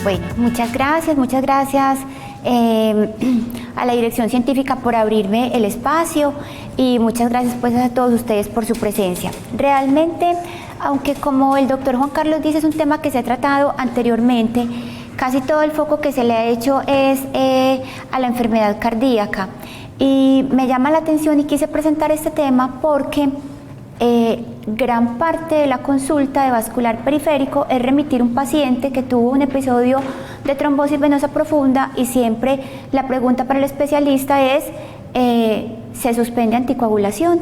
Bueno, muchas gracias a la dirección científica por abrirme el espacio y muchas gracias pues a todos ustedes por su presencia. Realmente, aunque como el doctor Juan Carlos dice, es un tema que se ha tratado anteriormente, casi todo el foco que se le ha hecho es a la enfermedad cardíaca. Y me llama la atención y quise presentar este tema porque gran parte de la consulta de vascular periférico es remitir un paciente que tuvo un episodio de trombosis venosa profunda y siempre la pregunta para el especialista es ¿se suspende anticoagulación?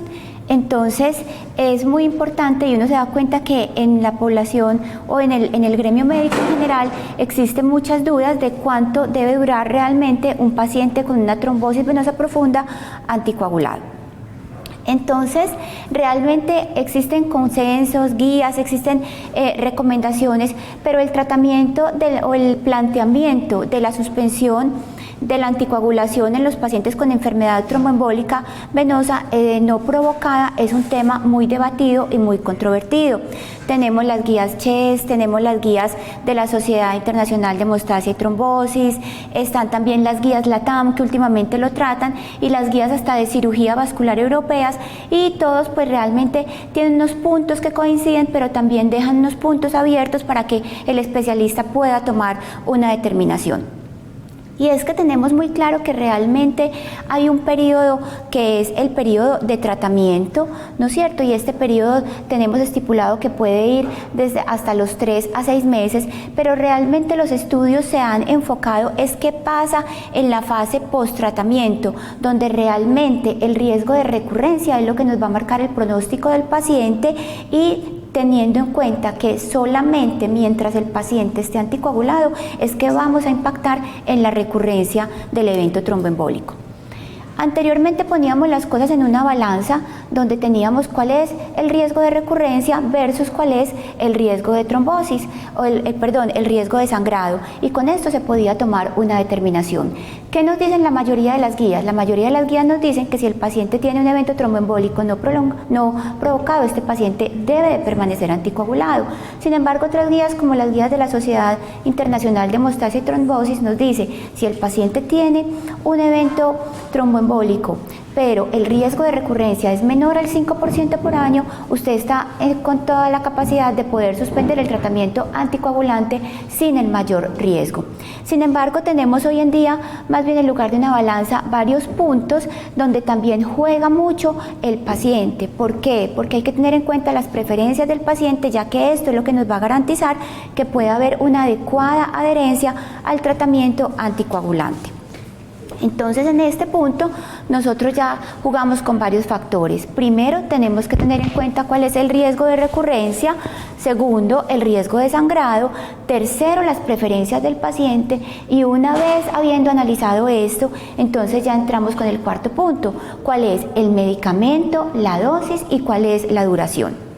Entonces es muy importante y uno se da cuenta que en la población o en el gremio médico en general existen muchas dudas de cuánto debe durar realmente un paciente con una trombosis venosa profunda anticoagulado. Entonces, realmente existen consensos, guías, existen recomendaciones, pero el tratamiento o el planteamiento de la suspensión de la anticoagulación en los pacientes con enfermedad tromboembólica venosa no provocada es un tema muy debatido y muy controvertido. Tenemos las guías CHES, tenemos las guías de la Sociedad Internacional de Hemostasia y Trombosis, están también las guías LATAM que últimamente lo tratan y las guías hasta de cirugía vascular europeas y todos pues realmente tienen unos puntos que coinciden pero también dejan unos puntos abiertos para que el especialista pueda tomar una determinación. Y es que tenemos muy claro que realmente hay un periodo que es el periodo de tratamiento, ¿no es cierto? Y este periodo tenemos estipulado que puede ir desde hasta los 3 a 6 meses, pero realmente los estudios se han enfocado es qué pasa en la fase post-tratamiento, donde realmente el riesgo de recurrencia es lo que nos va a marcar el pronóstico del paciente y teniendo en cuenta que solamente mientras el paciente esté anticoagulado es que vamos a impactar en la recurrencia del evento tromboembólico. Anteriormente poníamos las cosas en una balanza donde teníamos cuál es el riesgo de recurrencia versus cuál es el riesgo de trombosis, o el riesgo de sangrado, y con esto se podía tomar una determinación. ¿Qué nos dicen la mayoría de las guías? La mayoría de las guías nos dicen que si el paciente tiene un evento tromboembólico no provocado, este paciente debe de permanecer anticoagulado. Sin embargo, otras guías como las guías de la Sociedad Internacional de Hemostasia y Trombosis nos dice si el paciente tiene un evento tromboembólico pero el riesgo de recurrencia es menor al 5% por año, usted está con toda la capacidad de poder suspender el tratamiento anticoagulante sin el mayor riesgo. Sin embargo, tenemos hoy en día, más bien en lugar de una balanza, varios puntos donde también juega mucho el paciente. ¿Por qué? Porque hay que tener en cuenta las preferencias del paciente, ya que esto es lo que nos va a garantizar que pueda haber una adecuada adherencia al tratamiento anticoagulante. Entonces, en este punto, nosotros ya jugamos con varios factores. Primero, tenemos que tener en cuenta cuál es el riesgo de recurrencia. Segundo, el riesgo de sangrado. Tercero, las preferencias del paciente. Y una vez habiendo analizado esto, entonces ya entramos con el cuarto punto. ¿Cuál es el medicamento, la dosis y cuál es la duración?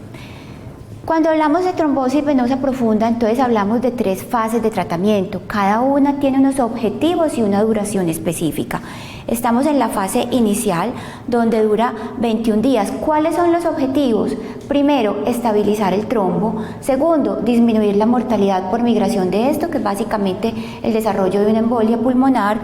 Cuando hablamos de trombosis venosa profunda, entonces hablamos de 3 fases de tratamiento. Cada una tiene unos objetivos y una duración específica. Estamos en la fase inicial, donde dura 21 días. ¿Cuáles son los objetivos? Primero, estabilizar el trombo. Segundo, disminuir la mortalidad por migración de esto, que es básicamente el desarrollo de una embolia pulmonar.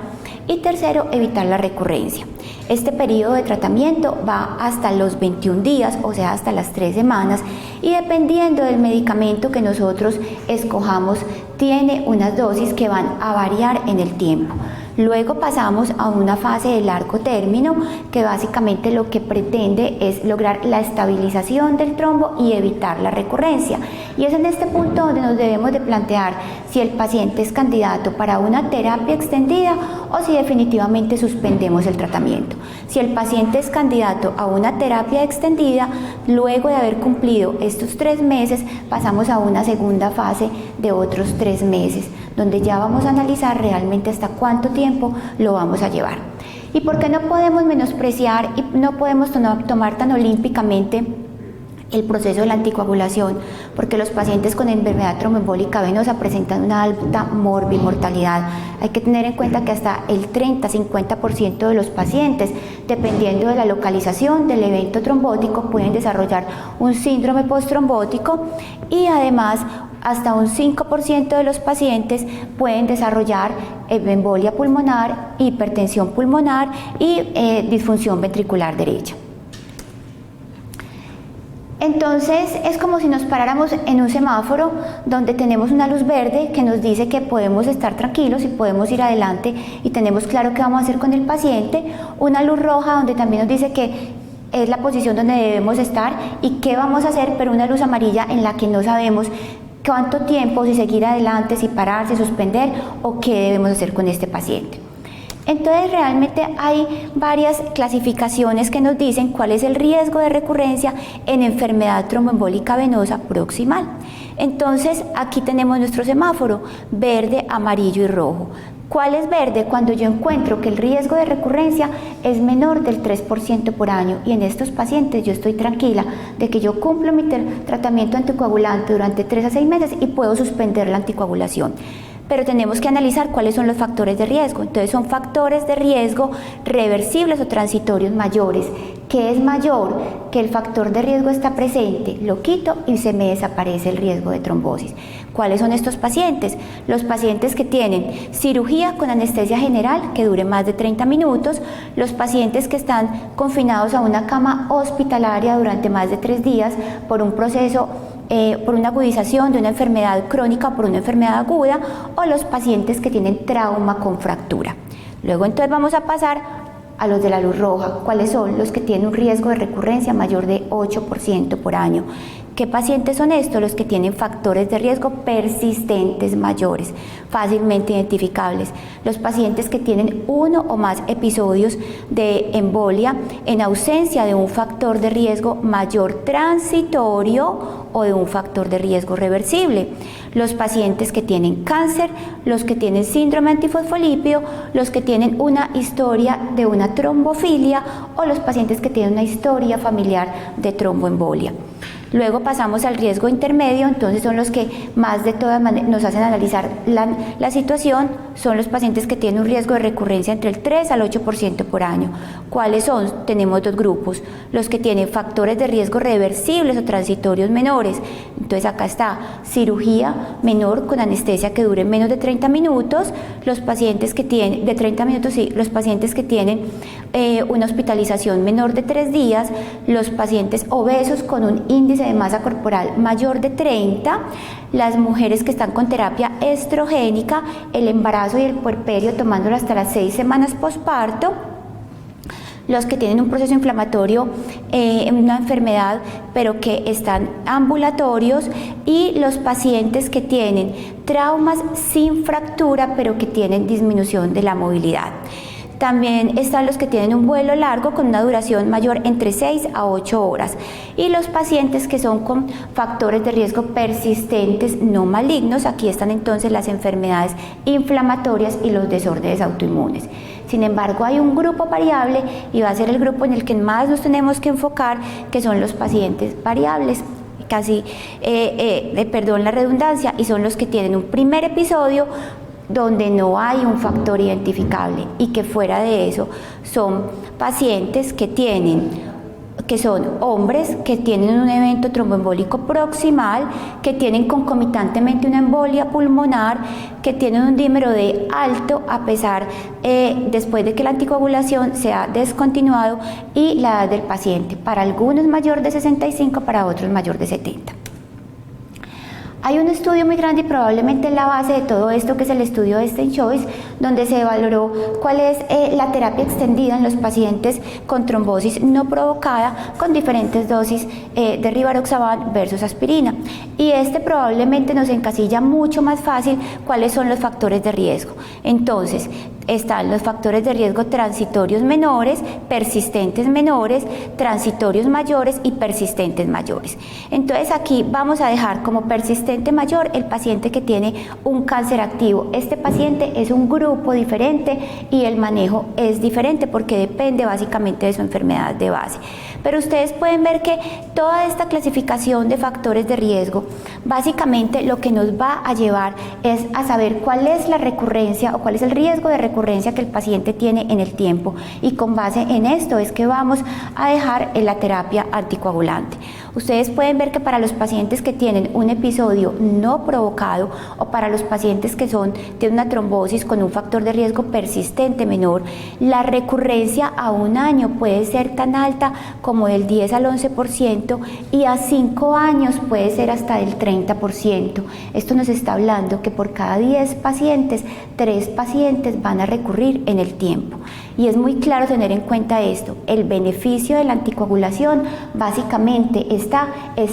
Y tercero, evitar la recurrencia. Este periodo de tratamiento va hasta los 21 días, o sea, hasta las 3 semanas, y dependiendo del medicamento que nosotros escojamos, tiene unas dosis que van a variar en el tiempo. Luego pasamos a una fase de largo término que básicamente lo que pretende es lograr la estabilización del trombo y evitar la recurrencia. Y es en este punto donde nos debemos de plantear si el paciente es candidato para una terapia extendida o si definitivamente suspendemos el tratamiento. Si el paciente es candidato a una terapia extendida, luego de haber cumplido estos 3 meses, pasamos a una segunda fase de otros 3 meses, donde ya vamos a analizar realmente hasta cuánto tiempo lo vamos a llevar. ¿Y por qué no podemos menospreciar y no podemos tomar tan olímpicamente el proceso de la anticoagulación? Porque los pacientes con enfermedad tromboembólica venosa presentan una alta mortalidad. Hay que tener en cuenta que hasta el 30-50% de los pacientes, dependiendo de la localización del evento trombótico, pueden desarrollar un síndrome posttrombótico y además hasta un 5% de los pacientes pueden desarrollar embolia pulmonar, hipertensión pulmonar y disfunción ventricular derecha. Entonces es como si nos paráramos en un semáforo donde tenemos una luz verde que nos dice que podemos estar tranquilos y podemos ir adelante y tenemos claro qué vamos a hacer con el paciente, una luz roja donde también nos dice que es la posición donde debemos estar y qué vamos a hacer, pero una luz amarilla en la que no sabemos cuánto tiempo, si seguir adelante, si parar, si suspender o qué debemos hacer con este paciente. Entonces realmente hay varias clasificaciones que nos dicen cuál es el riesgo de recurrencia en enfermedad tromboembólica venosa proximal. Entonces aquí tenemos nuestro semáforo, verde, amarillo y rojo. ¿Cuál es verde? Cuando yo encuentro que el riesgo de recurrencia es menor del 3% por año y en estos pacientes yo estoy tranquila de que yo cumplo mi tratamiento anticoagulante durante 3 a 6 meses y puedo suspender la anticoagulación. Pero tenemos que analizar cuáles son los factores de riesgo. Entonces son factores de riesgo reversibles o transitorios mayores. ¿Qué es mayor? Que el factor de riesgo está presente, lo quito y se me desaparece el riesgo de trombosis. ¿Cuáles son estos pacientes? Los pacientes que tienen cirugía con anestesia general que dure más de 30 minutos, los pacientes que están confinados a una cama hospitalaria durante más de 3 días por un proceso por una agudización de una enfermedad crónica o por una enfermedad aguda, o los pacientes que tienen trauma con fractura. Luego entonces vamos a pasar a los de la luz roja. ¿Cuáles son? Los que tienen un riesgo de recurrencia mayor de 8% por año. ¿Qué pacientes son estos? Los que tienen factores de riesgo persistentes mayores, fácilmente identificables. Los pacientes que tienen 1 o más episodios de embolia en ausencia de un factor de riesgo mayor transitorio o de un factor de riesgo reversible. Los pacientes que tienen cáncer, los que tienen síndrome antifosfolípido, los que tienen una historia de una trombofilia o los pacientes que tienen una historia familiar de tromboembolia. Luego pasamos al riesgo intermedio, entonces son los que más de todas maneras nos hacen analizar la situación, son los pacientes que tienen un riesgo de recurrencia entre el 3 al 8% por año. ¿Cuáles son? Tenemos 2 grupos, los que tienen factores de riesgo reversibles o transitorios menores, entonces acá está cirugía menor con anestesia que dure menos de 30 minutos, los pacientes que tienen, de 30 minutos sí, los pacientes que tienen una hospitalización menor de 3 días, los pacientes obesos con un índice de masa corporal mayor de 30, las mujeres que están con terapia estrogénica, el embarazo y el puerperio tomándolo hasta las 6 semanas posparto, los que tienen un proceso inflamatorio en una enfermedad pero que están ambulatorios y los pacientes que tienen traumas sin fractura pero que tienen disminución de la movilidad. También están los que tienen un vuelo largo con una duración mayor entre 6 a 8 horas y los pacientes que son con factores de riesgo persistentes no malignos. Aquí están entonces las enfermedades inflamatorias y los desórdenes autoinmunes. Sin embargo, hay un grupo variable y va a ser el grupo en el que más nos tenemos que enfocar, que son los pacientes variables. Perdón la redundancia, y son los que tienen un primer episodio donde no hay un factor identificable y que fuera de eso son pacientes que son hombres que tienen un evento tromboembólico proximal, que tienen concomitantemente una embolia pulmonar, que tienen un dímero D alto a pesar después de que la anticoagulación se ha descontinuado y la edad del paciente, para algunos mayor de 65, para otros mayor de 70. Hay un estudio muy grande y probablemente la base de todo esto, que es el estudio de Sten Choice, donde se valoró cuál es la terapia extendida en los pacientes con trombosis no provocada con diferentes dosis de rivaroxaban versus aspirina. Y este probablemente nos encasilla mucho más fácil cuáles son los factores de riesgo. Entonces, están los factores de riesgo transitorios menores, persistentes menores, transitorios mayores y persistentes mayores. Entonces aquí vamos a dejar como persistente mayor el paciente que tiene un cáncer activo. Este paciente es un grupo diferente y el manejo es diferente porque depende básicamente de su enfermedad de base. Pero ustedes pueden ver que toda esta clasificación de factores de riesgo básicamente lo que nos va a llevar es a saber cuál es la recurrencia o cuál es el riesgo de recurrencia recurrencia que el paciente tiene en el tiempo, y con base en esto es que vamos a dejar la terapia anticoagulante. Ustedes pueden ver que para los pacientes que tienen un episodio no provocado o para los pacientes que tienen una trombosis con un factor de riesgo persistente menor, la recurrencia a un año puede ser tan alta como del 10 al 11% y a 5 años puede ser hasta del 30%. Esto nos está hablando que por cada 10 pacientes, 3 pacientes van a recurrir en el tiempo. Y es muy claro tener en cuenta esto. El beneficio de la anticoagulación básicamente es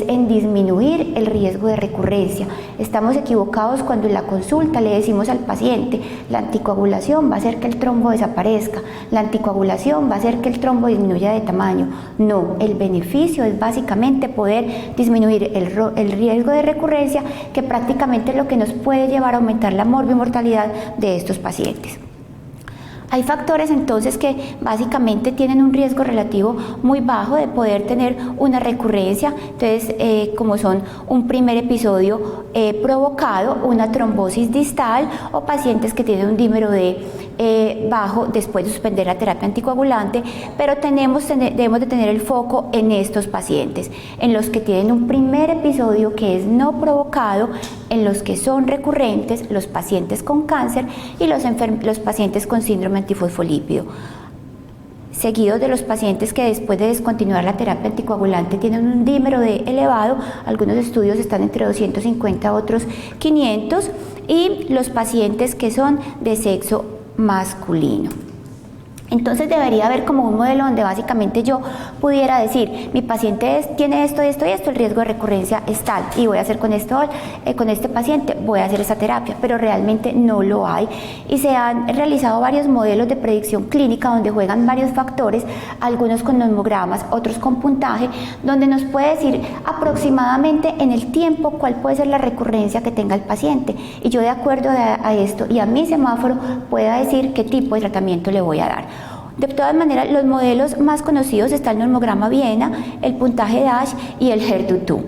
en disminuir el riesgo de recurrencia. Estamos equivocados cuando en la consulta le decimos al paciente, la anticoagulación va a hacer que el trombo desaparezca, la anticoagulación va a hacer que el trombo disminuya de tamaño. No, el beneficio es básicamente poder disminuir el riesgo de recurrencia, que prácticamente es lo que nos puede llevar a aumentar la morbimortalidad de estos pacientes. Hay factores entonces que básicamente tienen un riesgo relativo muy bajo de poder tener una recurrencia, entonces como son un primer episodio provocado, una trombosis distal o pacientes que tienen un dímero D bajo después de suspender la terapia anticoagulante, pero debemos de tener el foco en estos pacientes, en los que tienen un primer episodio que es no provocado, en los que son recurrentes, los pacientes con cáncer y los pacientes con síndrome antifosfolípido, seguidos de los pacientes que después de descontinuar la terapia anticoagulante tienen un dímero D elevado. Algunos estudios están entre 250, otros 500, y los pacientes que son de sexo masculino. Entonces debería haber como un modelo donde básicamente yo pudiera decir, mi paciente tiene esto, esto y esto, el riesgo de recurrencia es tal, y voy a hacer con este paciente, voy a hacer esa terapia, pero realmente no lo hay. Y se han realizado varios modelos de predicción clínica donde juegan varios factores, algunos con nomogramas, otros con puntaje, donde nos puede decir aproximadamente en el tiempo cuál puede ser la recurrencia que tenga el paciente. Y yo, de acuerdo a esto y a mi semáforo, pueda decir qué tipo de tratamiento le voy a dar. De todas maneras, los modelos más conocidos están el nomograma Viena, el puntaje DASH y el HER2.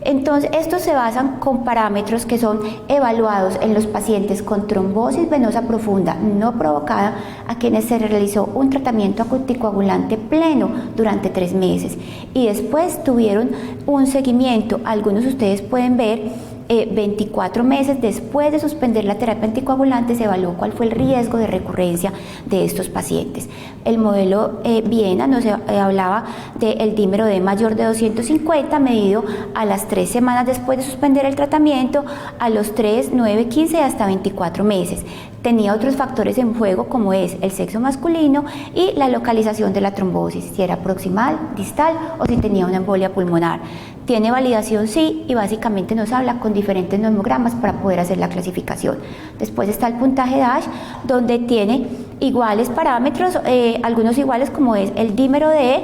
Entonces, estos se basan con parámetros que son evaluados en los pacientes con trombosis venosa profunda no provocada, a quienes se realizó un tratamiento anticoagulante pleno durante 3 meses y después tuvieron un seguimiento. Algunos de ustedes pueden ver 24 meses después de suspender la terapia anticoagulante se evaluó cuál fue el riesgo de recurrencia de estos pacientes. El modelo Viena nos hablaba del dímero D mayor de 250 medido a las 3 semanas después de suspender el tratamiento, a los 3, 9, 15 y hasta 24 meses. Tenía otros factores en juego como es el sexo masculino y la localización de la trombosis, si era proximal, distal o si tenía una embolia pulmonar. Tiene validación sí, y básicamente nos habla con diferentes nomogramas para poder hacer la clasificación. Después está el puntaje DASH, donde tiene iguales parámetros, algunos iguales como es el dímero D,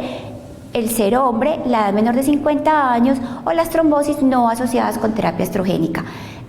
el ser hombre, la edad menor de 50 años o las trombosis no asociadas con terapia estrogénica.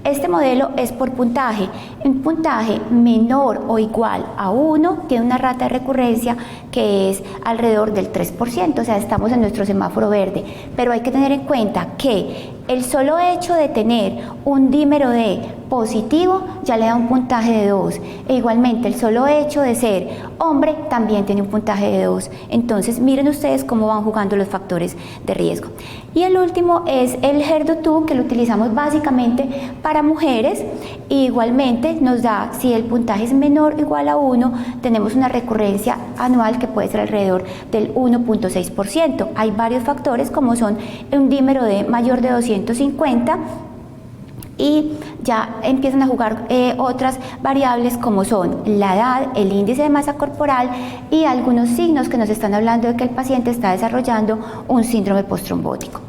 Este modelo es por puntaje. Un puntaje menor o igual a 1 tiene una rata de recurrencia que es alrededor del 3%, o sea, estamos en nuestro semáforo verde. Pero hay que tener en cuenta que el solo hecho de tener un dímero D positivo ya le da un puntaje de 2. E igualmente el solo hecho de ser hombre también tiene un puntaje de 2. Entonces miren ustedes cómo van jugando los factores de riesgo. Y el último es el HER2, que lo utilizamos básicamente para mujeres. E igualmente nos da, si el puntaje es menor o igual a 1, tenemos una recurrencia anual que puede ser alrededor del 1.6%. Hay varios factores como son un dímero D mayor de 250 y ya empiezan a jugar otras variables como son la edad, el índice de masa corporal y algunos signos que nos están hablando de que el paciente está desarrollando un síndrome postrombótico.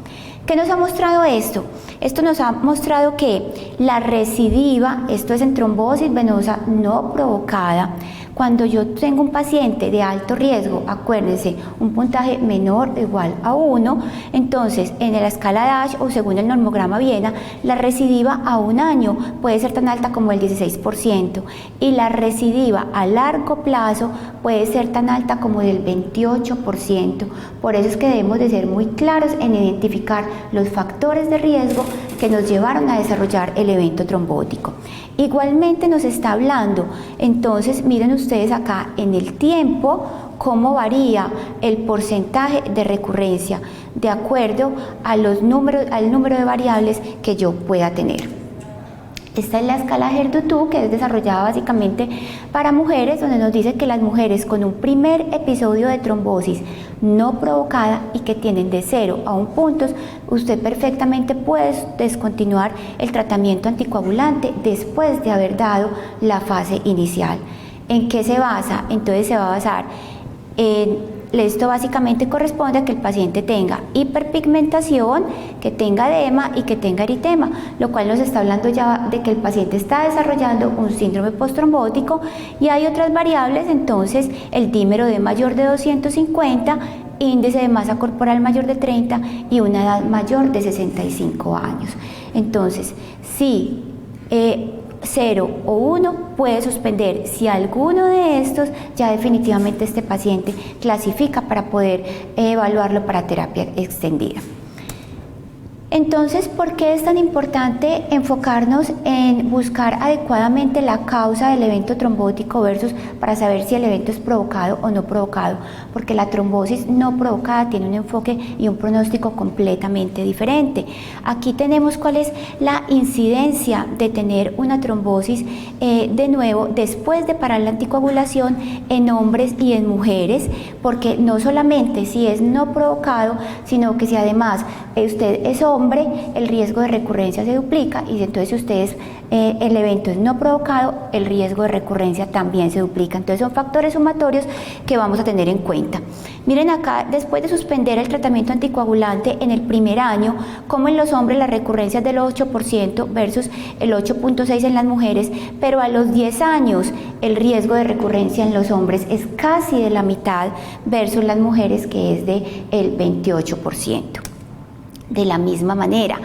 ¿Qué nos ha mostrado esto? Esto nos ha mostrado que la recidiva, esto es en trombosis venosa no provocada, cuando yo tengo un paciente de alto riesgo, acuérdense, un puntaje menor o igual a 1, entonces en la escala DASH o según el normograma Viena, la recidiva a un año puede ser tan alta como el 16% y la recidiva a largo plazo puede ser tan alta como del 28%. Por eso es que debemos de ser muy claros en identificar los factores de riesgo que nos llevaron a desarrollar el evento trombótico. Igualmente nos está hablando, entonces miren ustedes, ustedes acá en el tiempo cómo varía el porcentaje de recurrencia de acuerdo a al número de variables que yo pueda tener. Esta es la escala Herd-2, que es desarrollada básicamente para mujeres, donde nos dice que las mujeres con un primer episodio de trombosis no provocada y que tienen de 0 a 1 puntos, usted perfectamente puede descontinuar el tratamiento anticoagulante después de haber dado la fase inicial. ¿En qué se basa? Entonces se va a basar en... Esto básicamente corresponde a que el paciente tenga hiperpigmentación, que tenga edema y que tenga eritema, lo cual nos está hablando ya de que el paciente está desarrollando un síndrome posttrombótico, y hay otras variables, entonces el dímero D mayor de 250, índice de masa corporal mayor de 30 y una edad mayor de 65 años. Entonces, si 0 o 1 puede suspender. Si alguno de estos, ya definitivamente este paciente clasifica para poder evaluarlo para terapia extendida. Entonces, ¿por qué es tan importante enfocarnos en buscar adecuadamente la causa del evento trombótico versus para saber si el evento es provocado o no provocado? Porque la trombosis no provocada tiene un enfoque y un pronóstico completamente diferente. Aquí tenemos cuál es la incidencia de tener una trombosis de nuevo después de parar la anticoagulación en hombres y en mujeres, porque no solamente si es no provocado, sino que si además usted es hombre, el riesgo de recurrencia se duplica, y entonces si ustedes el evento es no provocado, el riesgo de recurrencia también se duplica. Entonces son factores sumatorios que vamos a tener en cuenta. Miren acá, después de suspender el tratamiento anticoagulante en el primer año, como en los hombres la recurrencia es del 8% versus el 8.6% en las mujeres, pero a los 10 años el riesgo de recurrencia en los hombres es casi de la mitad versus las mujeres, que es del 28%. De la misma manera,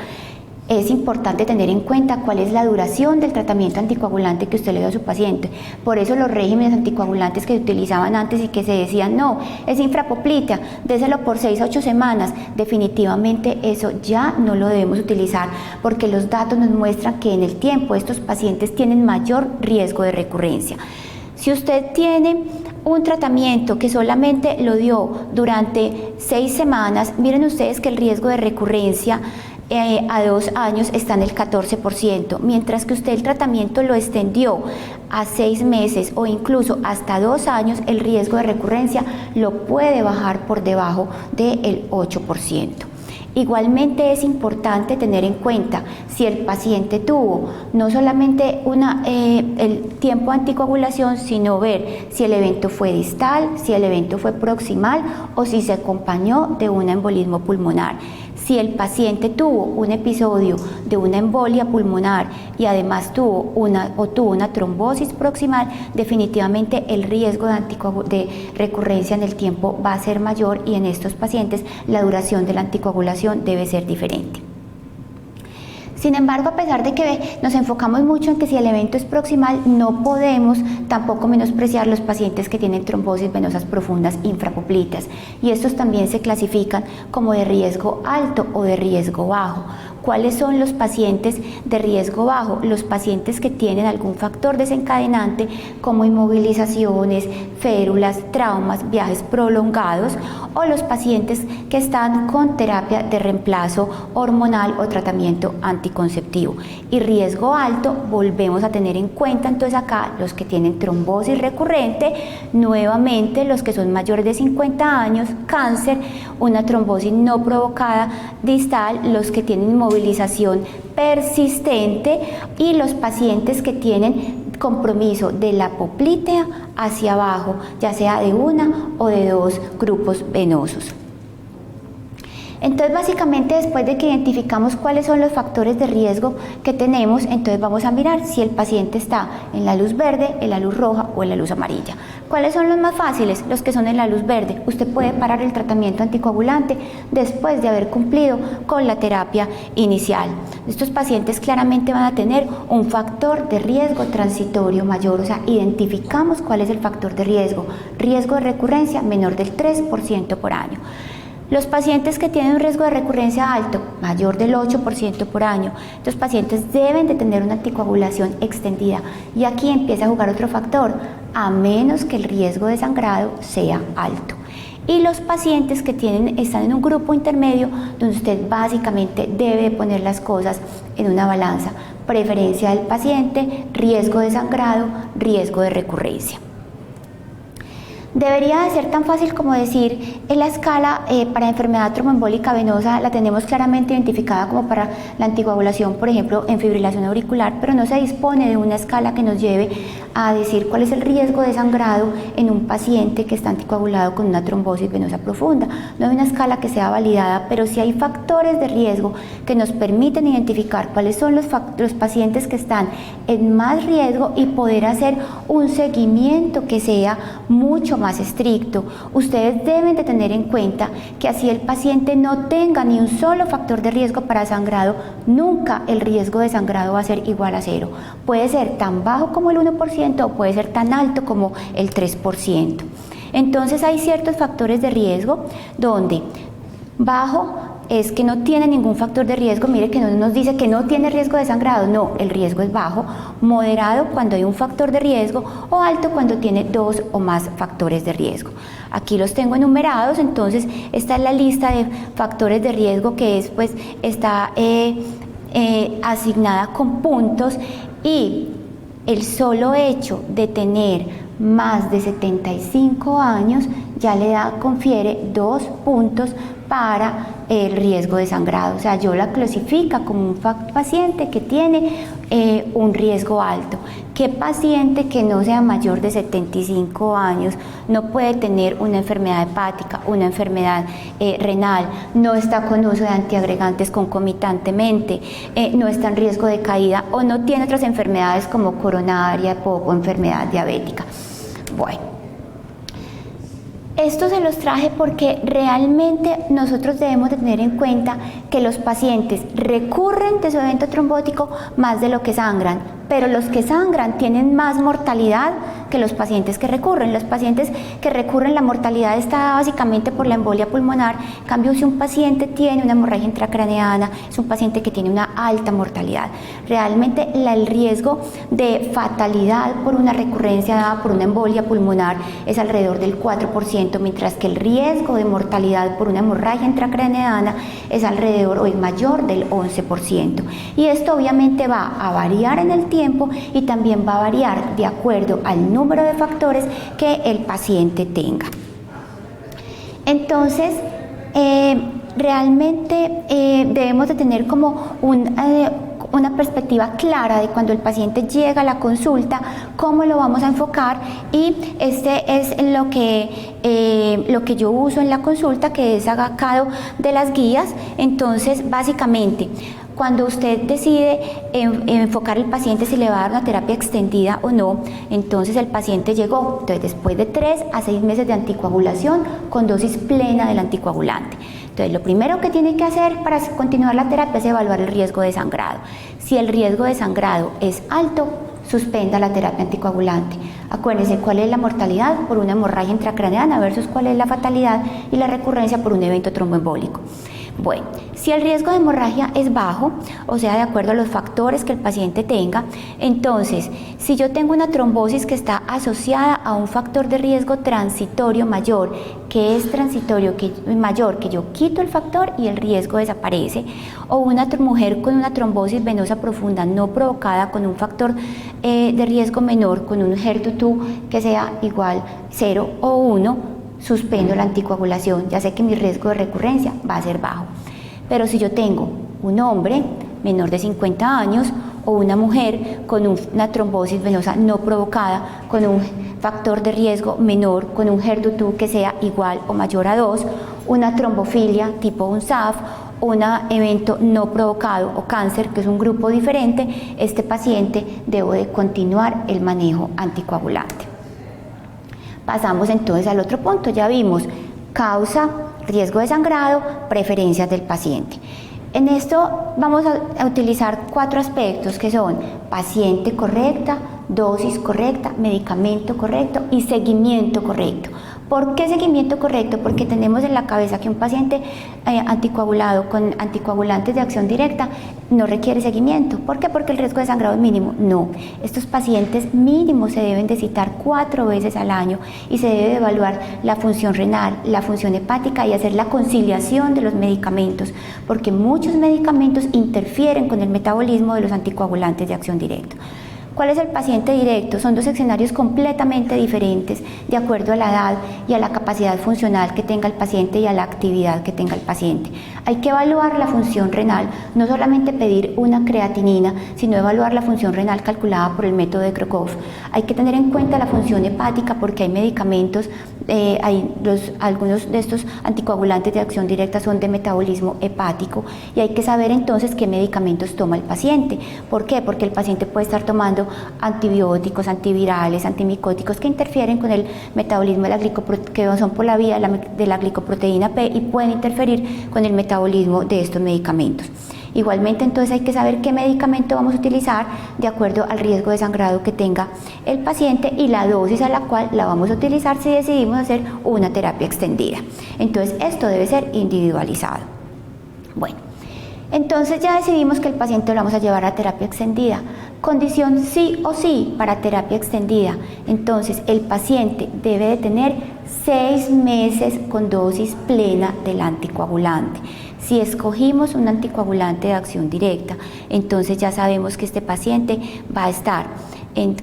es importante tener en cuenta cuál es la duración del tratamiento anticoagulante que usted le dio a su paciente. Por eso los regímenes anticoagulantes que se utilizaban antes y que se decían, no, es infrapoplitea, déselo por 6 a 8 semanas, definitivamente eso ya no lo debemos utilizar, porque los datos nos muestran que en el tiempo estos pacientes tienen mayor riesgo de recurrencia. Si usted tiene un tratamiento que solamente lo dio durante 6 semanas, miren ustedes que el riesgo de recurrencia a 2 años está en el 14%, mientras que usted el tratamiento lo extendió a 6 meses o incluso hasta 2 años, el riesgo de recurrencia lo puede bajar por debajo del 8%. Igualmente es importante tener en cuenta si el paciente tuvo no solamente el tiempo de anticoagulación, sino ver si el evento fue distal, si el evento fue proximal o si se acompañó de un embolismo pulmonar. Si el paciente tuvo un episodio de una embolia pulmonar y además tuvo una trombosis proximal, definitivamente el riesgo de recurrencia en el tiempo va a ser mayor, y en estos pacientes la duración de la anticoagulación debe ser diferente. Sin embargo, a pesar de que nos enfocamos mucho en que si el evento es proximal, no podemos tampoco menospreciar los pacientes que tienen trombosis venosas profundas infrapoplíteas, y estos también se clasifican como de riesgo alto o de riesgo bajo. ¿Cuáles son los pacientes de riesgo bajo? Los pacientes que tienen algún factor desencadenante como inmovilizaciones, férulas, traumas, viajes prolongados, o los pacientes que están con terapia de reemplazo hormonal o tratamiento anticonceptivo. Y riesgo alto, volvemos a tener en cuenta entonces acá los que tienen trombosis recurrente, nuevamente los que son mayores de 50 años, cáncer, una trombosis no provocada distal, los que tienen movilización persistente y los pacientes que tienen compromiso de la apoplítea hacia abajo, ya sea de una o de 2 grupos venosos. Entonces, básicamente, después de que identificamos cuáles son los factores de riesgo que tenemos, entonces vamos a mirar si el paciente está en la luz verde, en la luz roja o en la luz amarilla. ¿Cuáles son los más fáciles? Los que son en la luz verde. Usted puede parar el tratamiento anticoagulante después de haber cumplido con la terapia inicial. Estos pacientes claramente van a tener un factor de riesgo transitorio mayor, o sea, identificamos cuál es el factor de riesgo. Riesgo de recurrencia menor del 3% por año. Los pacientes que tienen un riesgo de recurrencia alto, mayor del 8% por año, estos pacientes deben de tener una anticoagulación extendida. Y aquí empieza a jugar otro factor, a menos que el riesgo de sangrado sea alto. Y los pacientes que están en un grupo intermedio, donde usted básicamente debe poner las cosas en una balanza. Preferencia del paciente, riesgo de sangrado, riesgo de recurrencia. Debería de ser tan fácil como decir, en la escala para enfermedad tromboembólica venosa la tenemos claramente identificada como para la anticoagulación, por ejemplo, en fibrilación auricular, pero no se dispone de una escala que nos lleve a decir cuál es el riesgo de sangrado en un paciente que está anticoagulado con una trombosis venosa profunda. No hay una escala que sea validada, pero sí hay factores de riesgo que nos permiten identificar cuáles son los pacientes que están en más riesgo y poder hacer un seguimiento que sea mucho más estricto. Ustedes deben de tener en cuenta que así el paciente no tenga ni un solo factor de riesgo para sangrado, nunca el riesgo de sangrado va a ser igual a 0. Puede ser tan bajo como el 1% o puede ser tan alto como el 3%. Entonces hay ciertos factores de riesgo donde bajo es que no tiene ningún factor de riesgo, mire que no nos dice que no tiene riesgo de sangrado, no, el riesgo es bajo, moderado cuando hay un factor de riesgo o alto cuando tiene 2 o más factores de riesgo. Aquí los tengo enumerados, entonces esta es la lista de factores de riesgo que es, pues, está asignada con puntos y el solo hecho de tener más de 75 años ya confiere 2 puntos para el riesgo de sangrado. O sea, yo la clasifica como un paciente que tiene un riesgo alto. ¿Qué paciente que no sea mayor de 75 años no puede tener una enfermedad hepática, una enfermedad renal, no está con uso de antiagregantes concomitantemente, no está en riesgo de caída o no tiene otras enfermedades como coronaria, o enfermedad diabética? Bueno, esto se los traje porque realmente nosotros debemos de tener en cuenta que los pacientes recurren de su evento trombótico más de lo que sangran, pero los que sangran tienen más mortalidad que los pacientes que recurren. Los pacientes que recurren, la mortalidad está básicamente por la embolia pulmonar. En cambio, si un paciente tiene una hemorragia intracraneana, es un paciente que tiene una alta mortalidad. Realmente el riesgo de fatalidad por una recurrencia dada por una embolia pulmonar es alrededor del 4%, mientras que el riesgo de mortalidad por una hemorragia intracraneana es alrededor o es mayor del 11%. Y esto obviamente va a variar en el tiempo y también va a variar de acuerdo al número de factores que el paciente tenga. Entonces, realmente debemos de tener como una perspectiva clara de cuando el paciente llega a la consulta, cómo lo vamos a enfocar, y este es lo que yo uso en la consulta, que es sacado de las guías. Entonces, básicamente, cuando usted decide enfocar al paciente si le va a dar una terapia extendida o no, entonces el paciente llegó, entonces después de 3 a 6 meses de anticoagulación con dosis plena del anticoagulante. Entonces, lo primero que tiene que hacer para continuar la terapia es evaluar el riesgo de sangrado. Si el riesgo de sangrado es alto, suspenda la terapia anticoagulante. Acuérdense cuál es la mortalidad por una hemorragia intracraneana versus cuál es la fatalidad y la recurrencia por un evento tromboembólico. Bueno, si el riesgo de hemorragia es bajo, o sea, de acuerdo a los factores que el paciente tenga, entonces, si yo tengo una trombosis que está asociada a un factor de riesgo transitorio mayor, que es transitorio mayor, que yo quito el factor y el riesgo desaparece, o una mujer con una trombosis venosa profunda no provocada con un factor de riesgo menor, con un HER2 que sea igual 0 o 1, suspendo la anticoagulación, ya sé que mi riesgo de recurrencia va a ser bajo. Pero si yo tengo un hombre menor de 50 años o una mujer con una trombosis venosa no provocada, con un factor de riesgo menor, con un HER2 que sea igual o mayor a 2, una trombofilia tipo un SAF, un evento no provocado o cáncer, que es un grupo diferente, este paciente debe de continuar el manejo anticoagulante. Pasamos entonces al otro punto, ya vimos causa, riesgo de sangrado, preferencias del paciente. En esto vamos a utilizar 4 aspectos que son paciente correcta, dosis correcta, medicamento correcto y seguimiento correcto. ¿Por qué seguimiento correcto? Porque tenemos en la cabeza que un paciente anticoagulado con anticoagulantes de acción directa no requiere seguimiento. ¿Por qué? Porque el riesgo de sangrado es mínimo. No, estos pacientes mínimo se deben de citar 4 veces al año y se debe de evaluar la función renal, la función hepática y hacer la conciliación de los medicamentos, porque muchos medicamentos interfieren con el metabolismo de los anticoagulantes de acción directa. ¿Cuál es el paciente directo? Son 2 escenarios completamente diferentes de acuerdo a la edad y a la capacidad funcional que tenga el paciente y a la actividad que tenga el paciente. Hay que evaluar la función renal, no solamente pedir una creatinina, sino evaluar la función renal calculada por el método de Crocroft. Hay que tener en cuenta la función hepática porque hay medicamentos, algunos de estos anticoagulantes de acción directa son de metabolismo hepático y hay que saber entonces qué medicamentos toma el paciente. ¿Por qué? Porque el paciente puede estar tomando antibióticos, antivirales, antimicóticos que interfieren con el metabolismo de la que son por la vía de la glicoproteína P y pueden interferir con el metabolismo de estos medicamentos. Igualmente entonces hay que saber qué medicamento vamos a utilizar de acuerdo al riesgo de sangrado que tenga el paciente y la dosis a la cual la vamos a utilizar si decidimos hacer una terapia extendida. Entonces esto debe ser individualizado. Bueno, entonces ya decidimos que el paciente lo vamos a llevar a terapia extendida. Condición sí o sí para terapia extendida. Entonces el paciente debe de tener 6 meses con dosis plena del anticoagulante. Si escogimos un anticoagulante de acción directa, entonces ya sabemos que este paciente va a estar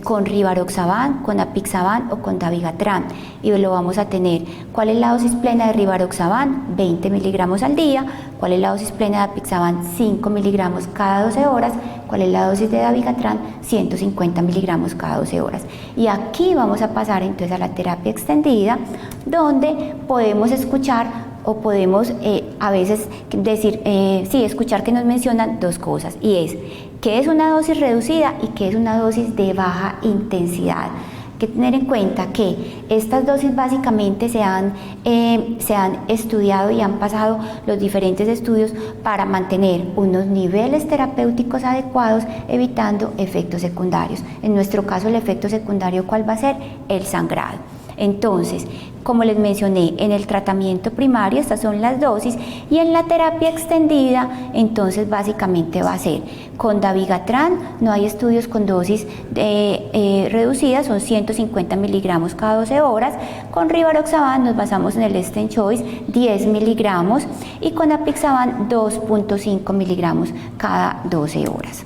con Rivaroxaban, con Apixaban o con Dabigatran y lo vamos a tener. ¿Cuál es la dosis plena de Rivaroxaban? 20 miligramos al día. ¿Cuál es la dosis plena de Apixaban? 5 miligramos cada 12 horas. ¿Cuál es la dosis de Dabigatran? 150 miligramos cada 12 horas. Y aquí vamos a pasar entonces a la terapia extendida, donde podemos escuchar o podemos a veces decir, escuchar que nos mencionan 2 cosas, y es qué es una dosis reducida y qué es una dosis de baja intensidad. Hay que tener en cuenta que estas dosis básicamente se han estudiado y han pasado los diferentes estudios para mantener unos niveles terapéuticos adecuados, evitando efectos secundarios. En nuestro caso, el efecto secundario, ¿cuál va a ser? El sangrado. Entonces, como les mencioné, en el tratamiento primario estas son las dosis y en la terapia extendida entonces básicamente va a ser con Dabigatran, no hay estudios con dosis reducidas, son 150 miligramos cada 12 horas, con Rivaroxaban nos basamos en el Extend Choice 10 miligramos y con Apixaban 2.5 miligramos cada 12 horas.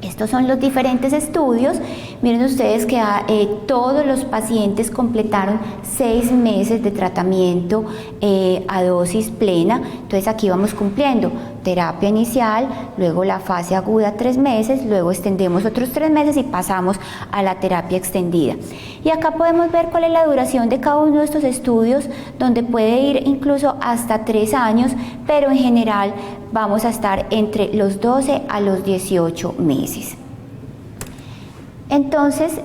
Estos son los diferentes estudios. Miren ustedes que todos los pacientes completaron 6 meses de tratamiento a dosis plena. Entonces aquí vamos cumpliendo terapia inicial, luego la fase aguda 3 meses, luego extendemos otros 3 meses y pasamos a la terapia extendida. Y acá podemos ver cuál es la duración de cada uno de estos estudios, donde puede ir incluso hasta 3 años, pero en general vamos a estar entre los 12 a los 18 meses. Entonces,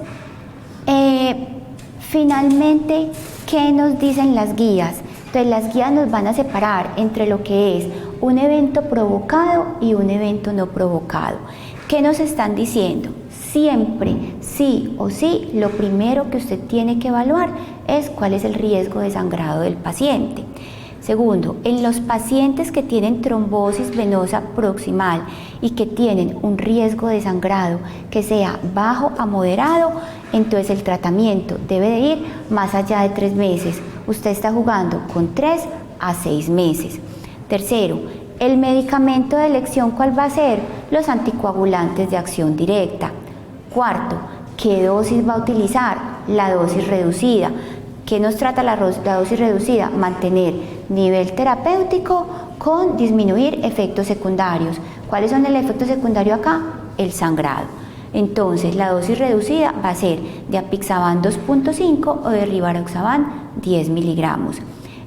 finalmente, ¿qué nos dicen las guías? Entonces, las guías nos van a separar entre lo que es un evento provocado y un evento no provocado. ¿Qué nos están diciendo? Siempre, sí o sí, lo primero que usted tiene que evaluar es cuál es el riesgo de sangrado del paciente. Segundo, en los pacientes que tienen trombosis venosa proximal y que tienen un riesgo de sangrado que sea bajo a moderado, entonces el tratamiento debe de ir más allá de 3 meses. Usted está jugando con 3 a 6 meses. Tercero, el medicamento de elección, ¿cuál va a ser? Los anticoagulantes de acción directa. Cuarto, ¿qué dosis va a utilizar? La dosis reducida. ¿Qué nos trata la dosis reducida? Mantener nivel terapéutico con disminuir efectos secundarios. ¿Cuáles son el efecto secundario acá? El sangrado. Entonces, la dosis reducida va a ser de Apixaban 2.5 o de Rivaroxaban 10 miligramos.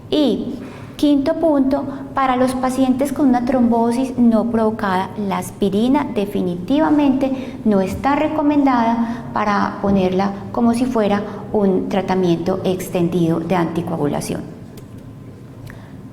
Y quinto punto, para los pacientes con una trombosis no provocada, la aspirina definitivamente no está recomendada para ponerla como si fuera un tratamiento extendido de anticoagulación.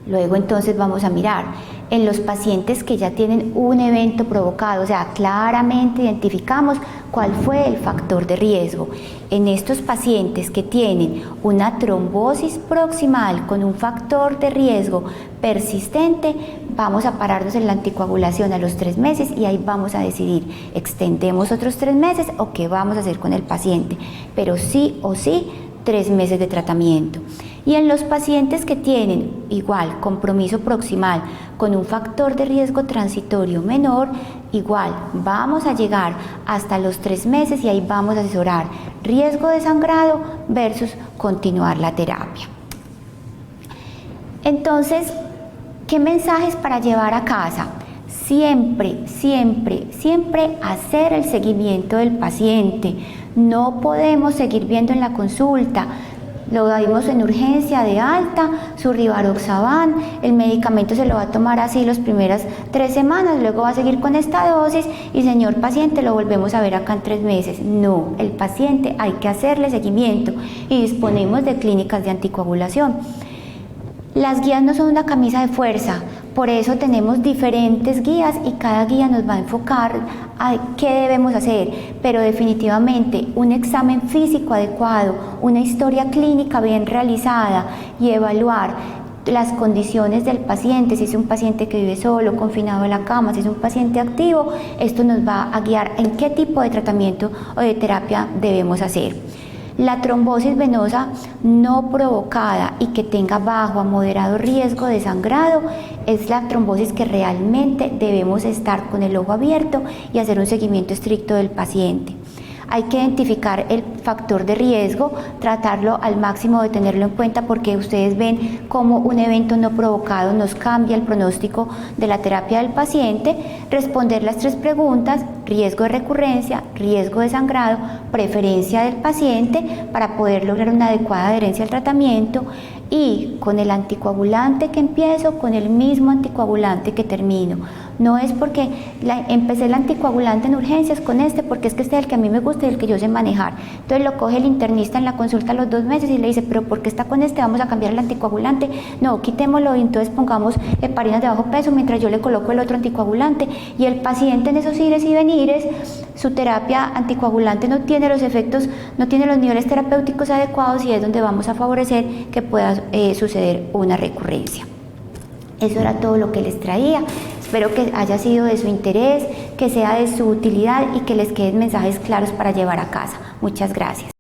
Luego entonces vamos a mirar en los pacientes que ya tienen un evento provocado, o sea, claramente identificamos cuál fue el factor de riesgo. En estos pacientes que tienen una trombosis proximal con un factor de riesgo persistente, vamos a pararnos en la anticoagulación a los 3 meses y ahí vamos a decidir, ¿extendemos otros 3 meses o qué vamos a hacer con el paciente? Pero sí o sí, 3 meses de tratamiento. Y en los pacientes que tienen igual compromiso proximal con un factor de riesgo transitorio menor, igual vamos a llegar hasta los 3 meses y ahí vamos a asesorar riesgo de sangrado versus continuar la terapia. Entonces, ¿qué mensajes para llevar a casa? Siempre, siempre, siempre hacer el seguimiento del paciente. No podemos seguir viendo en la consulta. Lo dimos en urgencia de alta, su Rivaroxaban, el medicamento se lo va a tomar así las primeras 3 semanas, luego va a seguir con esta dosis y señor paciente lo volvemos a ver acá en 3 meses. No, el paciente hay que hacerle seguimiento y disponemos de clínicas de anticoagulación. Las guías no son una camisa de fuerza, por eso tenemos diferentes guías y cada guía nos va a enfocar a qué debemos hacer, pero definitivamente un examen físico adecuado, una historia clínica bien realizada y evaluar las condiciones del paciente, si es un paciente que vive solo, confinado en la cama, si es un paciente activo, esto nos va a guiar en qué tipo de tratamiento o de terapia debemos hacer. La trombosis venosa no provocada y que tenga bajo a moderado riesgo de sangrado es la trombosis que realmente debemos estar con el ojo abierto y hacer un seguimiento estricto del paciente. Hay que identificar el factor de riesgo, tratarlo al máximo de tenerlo en cuenta porque ustedes ven cómo un evento no provocado nos cambia el pronóstico de la terapia del paciente, responder las 3 preguntas, riesgo de recurrencia, riesgo de sangrado, preferencia del paciente para poder lograr una adecuada adherencia al tratamiento y con el anticoagulante que empiezo, con el mismo anticoagulante que termino. No es porque empecé el anticoagulante en urgencias con porque es que este es el que a mí me gusta y el que yo sé manejar. Entonces lo coge el internista en la consulta a los 2 meses y le dice, pero ¿por qué está con vamos a cambiar el anticoagulante? No, quitémoslo y entonces pongamos heparinas de bajo peso mientras yo le coloco el otro anticoagulante. Y el paciente en esos ires y venires, su terapia anticoagulante no tiene los efectos, no tiene los niveles terapéuticos adecuados y es donde vamos a favorecer que pueda suceder una recurrencia. Eso era todo lo que les traía. Espero que haya sido de su interés, que sea de su utilidad y que les queden mensajes claros para llevar a casa. Muchas gracias.